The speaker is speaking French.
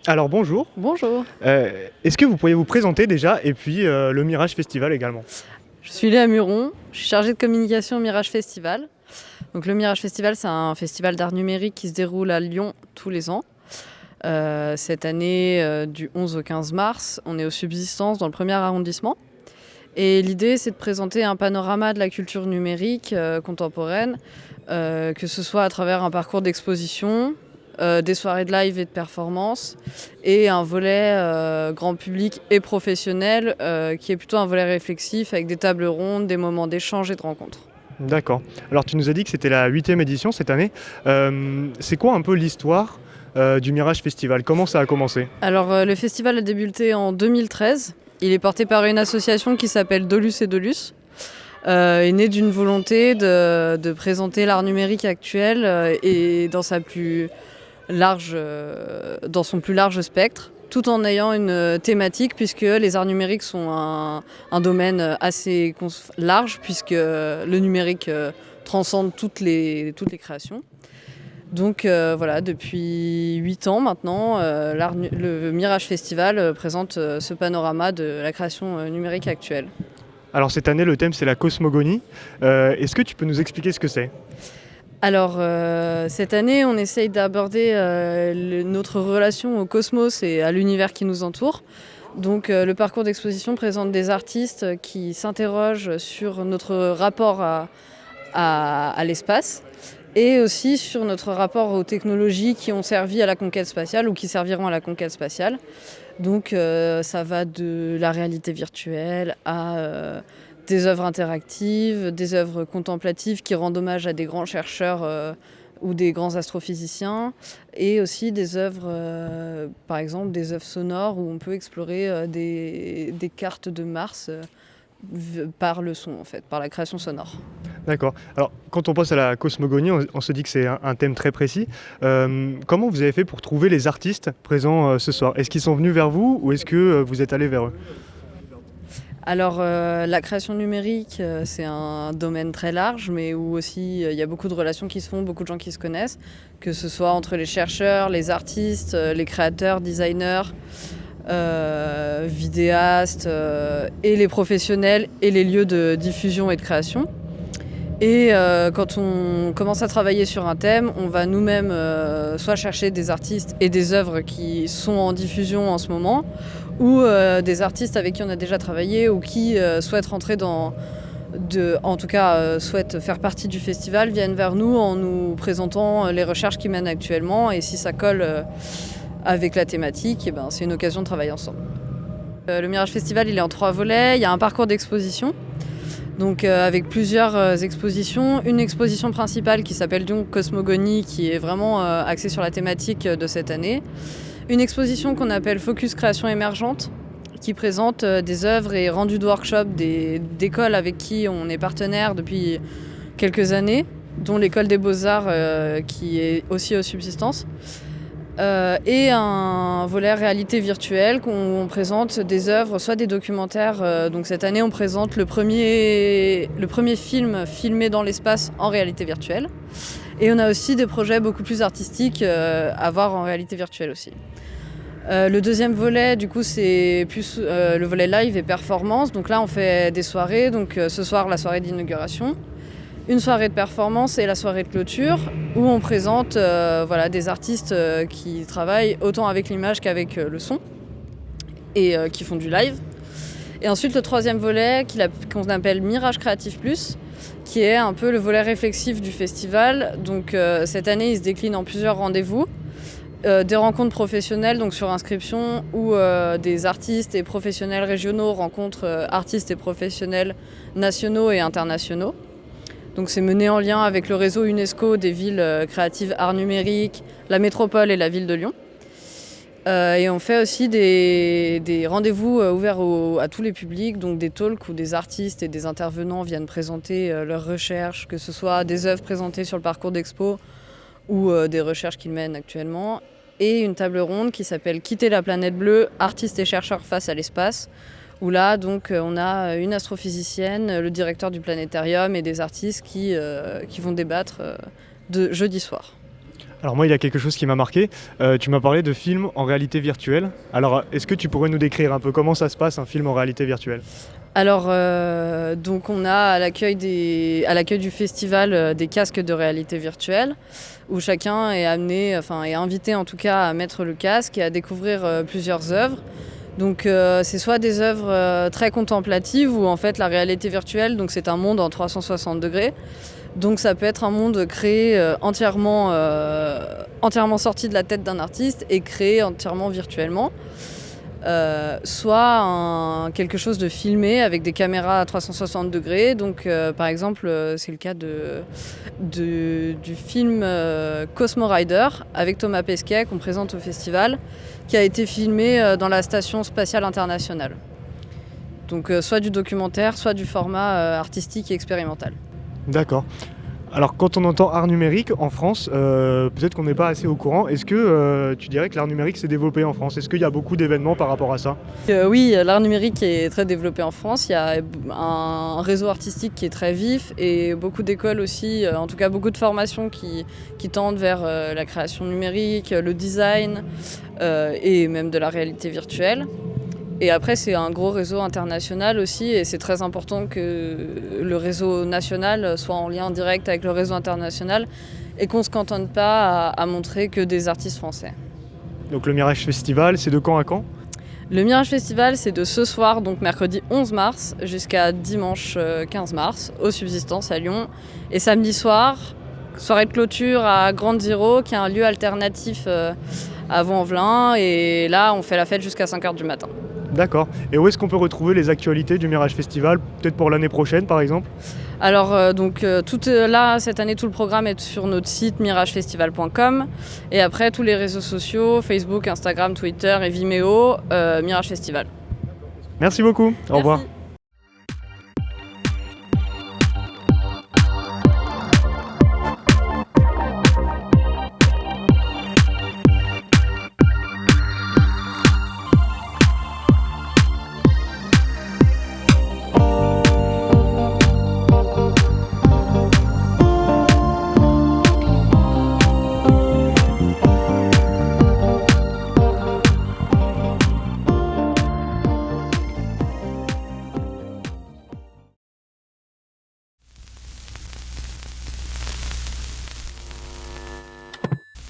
Alors bonjour, Bonjour, est-ce que vous pourriez vous présenter déjà et puis le Mirage Festival également? je suis Léa Muron, je suis chargée de communication au Mirage Festival. Donc le Mirage Festival, c'est un festival d'art numérique qui se déroule à Lyon tous les ans. Cette année, du 11 au 15 mars, on est aux Subsistances dans le premier arrondissement. Et l'idée, c'est de présenter un panorama de la culture numérique contemporaine, que ce soit à travers un parcours d'exposition, des soirées de live et de performance, et un volet grand public et professionnel, qui est plutôt un volet réflexif avec des tables rondes, des moments d'échange et de rencontres. D'accord. Alors tu nous as dit que c'était la 8e édition cette année. C'est quoi un peu l'histoire du Mirage Festival? Comment ça a commencé? Alors le festival a débuté en 2013. Il est porté par une association qui s'appelle Dolus et Dolus. Est né d'une volonté de présenter l'art numérique actuel et dans son plus large spectre, tout en ayant une thématique, puisque les arts numériques sont un domaine assez large, puisque le numérique transcende toutes les créations. Donc voilà, depuis 8 ans maintenant, le Mirage Festival présente ce panorama de la création numérique actuelle. Alors cette année le thème c'est la cosmogonie. Est-ce que tu peux nous expliquer ce que c'est? Alors cette année on essaye d'aborder notre relation au cosmos et à l'univers qui nous entoure. Donc le parcours d'exposition présente des artistes qui s'interrogent sur notre rapport à l'espace, et aussi sur notre rapport aux technologies qui ont servi à la conquête spatiale ou qui serviront à la conquête spatiale. Donc ça va de la réalité virtuelle à des œuvres interactives, des œuvres contemplatives qui rendent hommage à des grands chercheurs ou des grands astrophysiciens, et aussi des œuvres, par exemple des œuvres sonores où on peut explorer des cartes de Mars par le son, en fait, par la création sonore. D'accord. Alors quand on pense à la cosmogonie, on se dit que c'est un thème très précis. Comment vous avez fait pour trouver les artistes présents ce soir? Est-ce qu'ils sont venus vers vous ou est-ce que vous êtes allé vers eux? Alors la création numérique, c'est un domaine très large, mais où aussi il y a beaucoup de relations qui se font, beaucoup de gens qui se connaissent, que ce soit entre les chercheurs, les artistes, les créateurs, designers, vidéastes, et les professionnels et les lieux de diffusion et de création. Et quand on commence à travailler sur un thème, on va nous-mêmes soit chercher des artistes et des œuvres qui sont en diffusion en ce moment, ou des artistes avec qui on a déjà travaillé ou qui souhaitent rentrer souhaitent faire partie du festival, viennent vers nous en nous présentant les recherches qu'ils mènent actuellement, et si ça colle avec la thématique, c'est une occasion de travailler ensemble. Le Mirage Festival, il est en 3 volets. Il y a un parcours d'exposition, donc avec plusieurs expositions. Une exposition principale qui s'appelle donc Cosmogonie, qui est vraiment axée sur la thématique de cette année. Une exposition qu'on appelle Focus Création Émergente, qui présente des œuvres et rendus de workshops d'écoles avec qui on est partenaire depuis quelques années, dont l'école des Beaux-Arts qui est aussi aux Subsistances. Et un volet réalité virtuelle où on présente des œuvres, soit des documentaires. Donc cette année, on présente le premier film filmé dans l'espace en réalité virtuelle. Et on a aussi des projets beaucoup plus artistiques à voir en réalité virtuelle aussi. Le deuxième volet, du coup, c'est plus le volet live et performance. Donc là, on fait des soirées. Donc ce soir, la soirée d'inauguration. Une soirée de performance et la soirée de clôture, où on présente des artistes qui travaillent autant avec l'image qu'avec le son, et qui font du live. Et ensuite le troisième volet qu'on appelle Mirage Créatif Plus, qui est un peu le volet réflexif du festival. Donc cette année, il se décline en plusieurs rendez-vous. Des rencontres professionnelles, donc sur inscription, où des artistes et professionnels régionaux rencontrent artistes et professionnels nationaux et internationaux. Donc c'est mené en lien avec le réseau UNESCO des villes créatives art numérique, la métropole et la ville de Lyon. Et on fait aussi des rendez-vous ouverts à tous les publics, donc des talks où des artistes et des intervenants viennent présenter leurs recherches, que ce soit des œuvres présentées sur le parcours d'expo ou des recherches qu'ils mènent actuellement. Et une table ronde qui s'appelle Quitter la planète bleue, artistes et chercheurs face à l'espace, où là, donc, on a une astrophysicienne, le directeur du planétarium et des artistes qui vont débattre de jeudi soir. Alors moi, il y a quelque chose qui m'a marqué. Tu m'as parlé de films en réalité virtuelle. Alors, est-ce que tu pourrais nous décrire un peu comment ça se passe, un film en réalité virtuelle? Alors, donc on a à l'accueil du festival des casques de réalité virtuelle où chacun est est invité en tout cas à mettre le casque et à découvrir plusieurs œuvres. Donc c'est soit des œuvres très contemplatives où en fait la réalité virtuelle, donc c'est un monde en 360 degrés. Donc ça peut être un monde créé entièrement sorti de la tête d'un artiste et créé entièrement virtuellement. Soit quelque chose de filmé avec des caméras à 360 degrés. Donc par exemple c'est le cas du film Cosmo Rider avec Thomas Pesquet qu'on présente au festival, qui a été filmé dans la Station spatiale internationale. Donc soit du documentaire, soit du format artistique et expérimental. D'accord. Alors quand on entend art numérique en France, peut-être qu'on n'est pas assez au courant. Est-ce que tu dirais que l'art numérique s'est développé en France? Est-ce qu'il y a beaucoup d'événements par rapport à ça? Oui, l'art numérique est très développé en France. Il y a un réseau artistique qui est très vif et beaucoup d'écoles aussi, en tout cas beaucoup de formations qui tendent vers la création numérique, le design et même de la réalité virtuelle. Et après, c'est un gros réseau international aussi et c'est très important que le réseau national soit en lien direct avec le réseau international et qu'on ne se cantonne pas à montrer que des artistes français. Donc le Mirage Festival, c'est de quand à quand? Le Mirage Festival, c'est de ce soir, donc mercredi 11 mars, jusqu'à dimanche 15 mars, au Subsistance à Lyon. Et samedi soir, soirée de clôture à Grande Zero, qui est un lieu alternatif à Vaux-en-Velin. Et là, on fait la fête jusqu'à 5h du matin. D'accord. Et où est-ce qu'on peut retrouver les actualités du Mirage Festival, peut-être pour l'année prochaine par exemple? Alors cette année, tout le programme est sur notre site miragefestival.com. Et après, tous les réseaux sociaux, Facebook, Instagram, Twitter et Vimeo, Mirage Festival. Merci beaucoup. Au revoir. Merci.